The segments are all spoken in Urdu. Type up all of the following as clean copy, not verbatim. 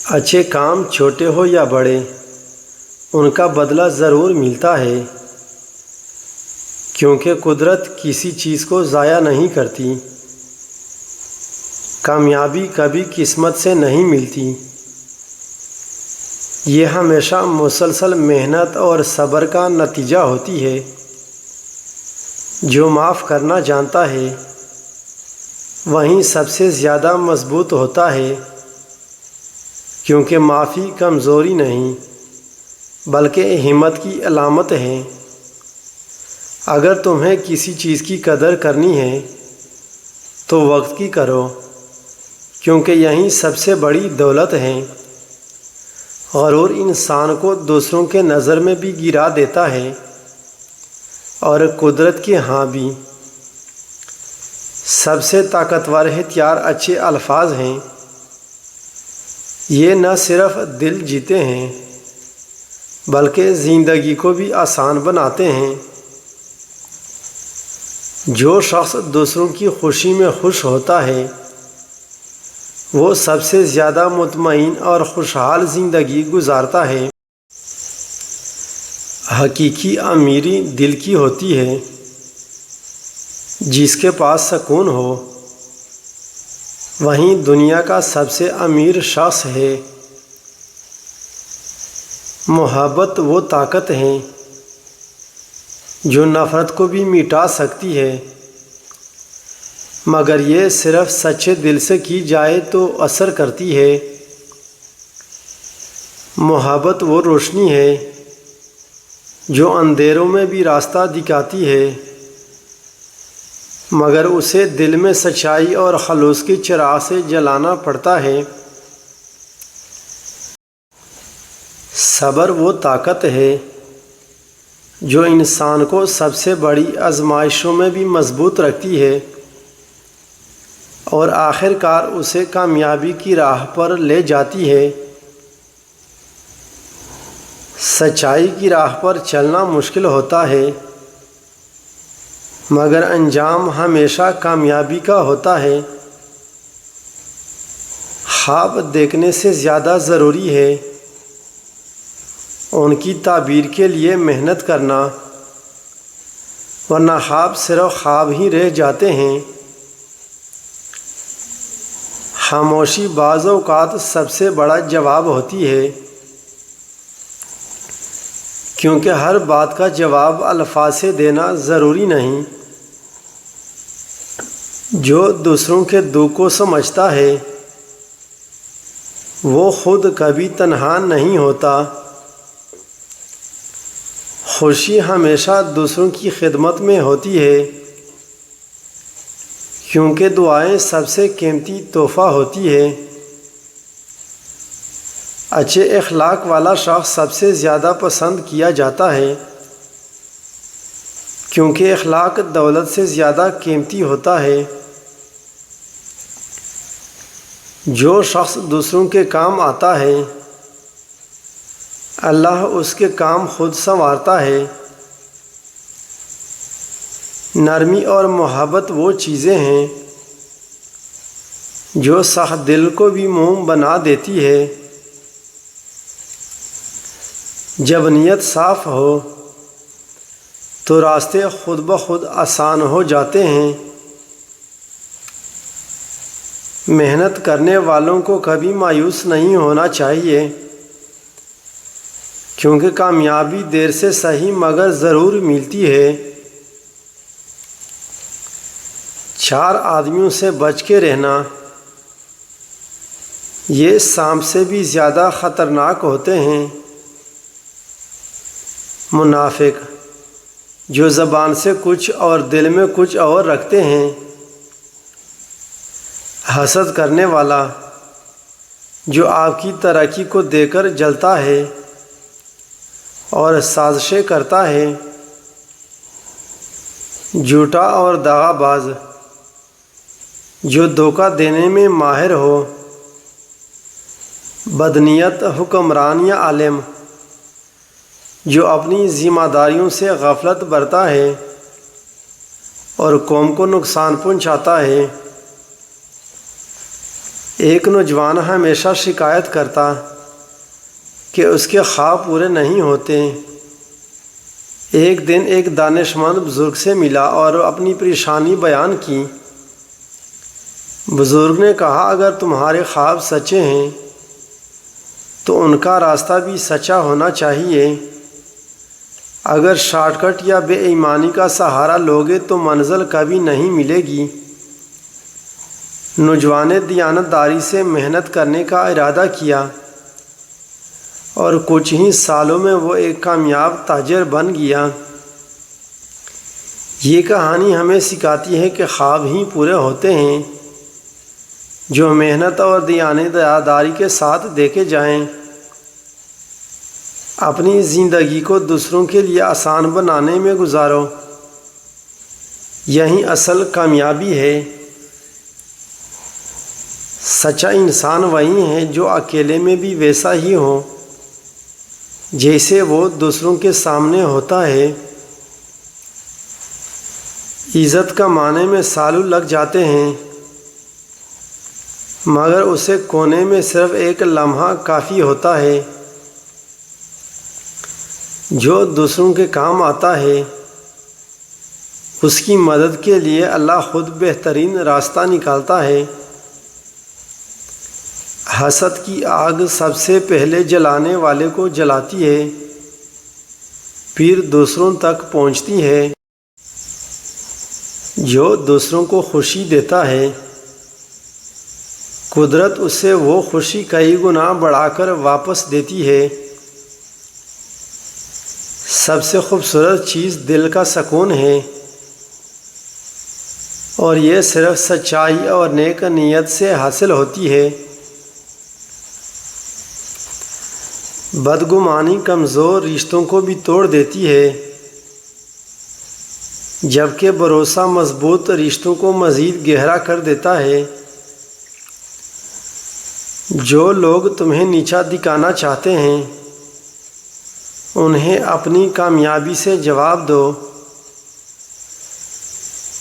اچھے کام چھوٹے ہو یا بڑے ان کا بدلہ ضرور ملتا ہے، کیونکہ قدرت کسی چیز کو ضائع نہیں کرتی۔ کامیابی کبھی قسمت سے نہیں ملتی، یہ ہمیشہ مسلسل محنت اور صبر کا نتیجہ ہوتی ہے۔ جو معاف کرنا جانتا ہے وہیں سب سے زیادہ مضبوط ہوتا ہے، کیونکہ معافی کمزوری نہیں بلکہ ہمت کی علامت ہے۔ اگر تمہیں کسی چیز کی قدر کرنی ہے تو وقت کی کرو، کیونکہ یہی سب سے بڑی دولت ہے۔ غرور انسان کو دوسروں کے نظر میں بھی گرا دیتا ہے، اور قدرت کے ہاں بھی۔ سب سے طاقتور ہتھیار اچھے الفاظ ہیں، یہ نہ صرف دل جیتے ہیں بلکہ زندگی کو بھی آسان بناتے ہیں۔ جو شخص دوسروں کی خوشی میں خوش ہوتا ہے وہ سب سے زیادہ مطمئن اور خوشحال زندگی گزارتا ہے۔ حقیقی امیری دل کی ہوتی ہے، جس کے پاس سکون ہو وہیں دنیا کا سب سے امیر شخص ہے۔ محبت وہ طاقت ہے جو نفرت کو بھی مٹا سکتی ہے، مگر یہ صرف سچے دل سے کی جائے تو اثر کرتی ہے۔ محبت وہ روشنی ہے جو اندھیروں میں بھی راستہ دکھاتی ہے، مگر اسے دل میں سچائی اور خلوص کے چراغ سے جلانا پڑتا ہے۔ صبر وہ طاقت ہے جو انسان کو سب سے بڑی آزمائشوں میں بھی مضبوط رکھتی ہے اور آخر کار اسے کامیابی کی راہ پر لے جاتی ہے۔ سچائی کی راہ پر چلنا مشکل ہوتا ہے، مگر انجام ہمیشہ کامیابی کا ہوتا ہے۔ خواب دیکھنے سے زیادہ ضروری ہے ان کی تعبیر کے لیے محنت کرنا، ورنہ خواب صرف خواب ہی رہ جاتے ہیں۔ خاموشی بعض اوقات سب سے بڑا جواب ہوتی ہے، کیونکہ ہر بات کا جواب الفاظ سے دینا ضروری نہیں۔ جو دوسروں کے دکھ کو سمجھتا ہے وہ خود کبھی تنہا نہیں ہوتا۔ خوشی ہمیشہ دوسروں کی خدمت میں ہوتی ہے، کیونکہ دعائیں سب سے قیمتی تحفہ ہوتی ہے۔ اچھے اخلاق والا شخص سب سے زیادہ پسند کیا جاتا ہے، کیونکہ اخلاق دولت سے زیادہ قیمتی ہوتا ہے۔ جو شخص دوسروں کے کام آتا ہے اللہ اس کے کام خود سنوارتا ہے۔ نرمی اور محبت وہ چیزیں ہیں جو سخت دل کو بھی موم بنا دیتی ہے۔ جب نیت صاف ہو تو راستے خود بخود آسان ہو جاتے ہیں۔ محنت کرنے والوں کو کبھی مایوس نہیں ہونا چاہیے، کیونکہ کامیابی دیر سے صحیح مگر ضرور ملتی ہے۔ 4 آدمیوں سے بچ کے رہنا یہ سانپ سے بھی زیادہ خطرناک ہوتے ہیں۔ منافق جو زبان سے کچھ اور دل میں کچھ اور رکھتے ہیں۔ حسد کرنے والا جو آپ کی ترقی کو دیکھ کر جلتا ہے اور سازشیں کرتا ہے۔ جھوٹا اور دغا باز جو دھوکہ دینے میں ماہر ہو۔ بدنیت حکمران یا عالم جو اپنی ذمہ داریوں سے غفلت برتا ہے اور قوم کو نقصان پہنچاتا ہے۔ ایک نوجوان ہمیشہ شکایت کرتا کہ اس کے خواب پورے نہیں ہوتے۔ ایک دن ایک دانشمند بزرگ سے ملا اور اپنی پریشانی بیان کی۔ بزرگ نے کہا، اگر تمہارے خواب سچے ہیں تو ان کا راستہ بھی سچا ہونا چاہیے۔ اگر شارٹ کٹ یا بے ایمانی کا سہارا لوگے تو منزل کبھی نہیں ملے گی۔ نوجوان نے دیانتداری سے محنت کرنے کا ارادہ کیا اور کچھ ہی سالوں میں وہ ایک کامیاب تاجر بن گیا۔ یہ کہانی ہمیں سکھاتی ہے کہ خواب ہی پورے ہوتے ہیں جو محنت اور دیانتداری کے ساتھ دیکھے جائیں۔ اپنی زندگی کو دوسروں کے لیے آسان بنانے میں گزارو، یہی اصل کامیابی ہے۔ سچا انسان وہی ہے جو اکیلے میں بھی ویسا ہی ہو جیسے وہ دوسروں کے سامنے ہوتا ہے۔ عزت کمانے میں سالوں لگ جاتے ہیں مگر اسے کونے میں صرف ایک لمحہ کافی ہوتا ہے۔ جو دوسروں کے کام آتا ہے اس کی مدد کے لیے اللہ خود بہترین راستہ نکالتا ہے۔ حسد کی آگ سب سے پہلے جلانے والے کو جلاتی ہے، پھر دوسروں تک پہنچتی ہے۔ جو دوسروں کو خوشی دیتا ہے قدرت اسے وہ خوشی کئی گنا بڑھا کر واپس دیتی ہے۔ سب سے خوبصورت چیز دل کا سکون ہے اور یہ صرف سچائی اور نیک نیت سے حاصل ہوتی ہے۔ بدگمانی کمزور رشتوں کو بھی توڑ دیتی ہے جبکہ بھروسہ مضبوط رشتوں کو مزید گہرا کر دیتا ہے۔ جو لوگ تمہیں نیچا دکھانا چاہتے ہیں انہیں اپنی کامیابی سے جواب دو۔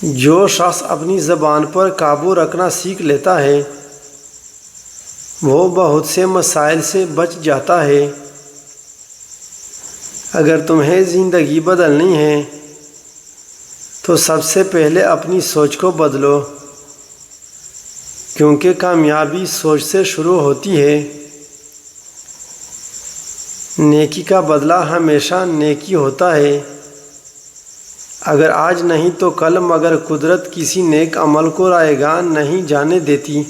جو شخص اپنی زبان پر قابو رکھنا سیکھ لیتا ہے وہ بہت سے مسائل سے بچ جاتا ہے۔ اگر تمہیں زندگی بدلنی ہے تو سب سے پہلے اپنی سوچ کو بدلو، کیونکہ کامیابی سوچ سے شروع ہوتی ہے۔ نیکی کا بدلہ ہمیشہ نیکی ہوتا ہے، اگر آج نہیں تو کل، مگر قدرت کسی نیک عمل کو رائیگاں نہیں جانے دیتی۔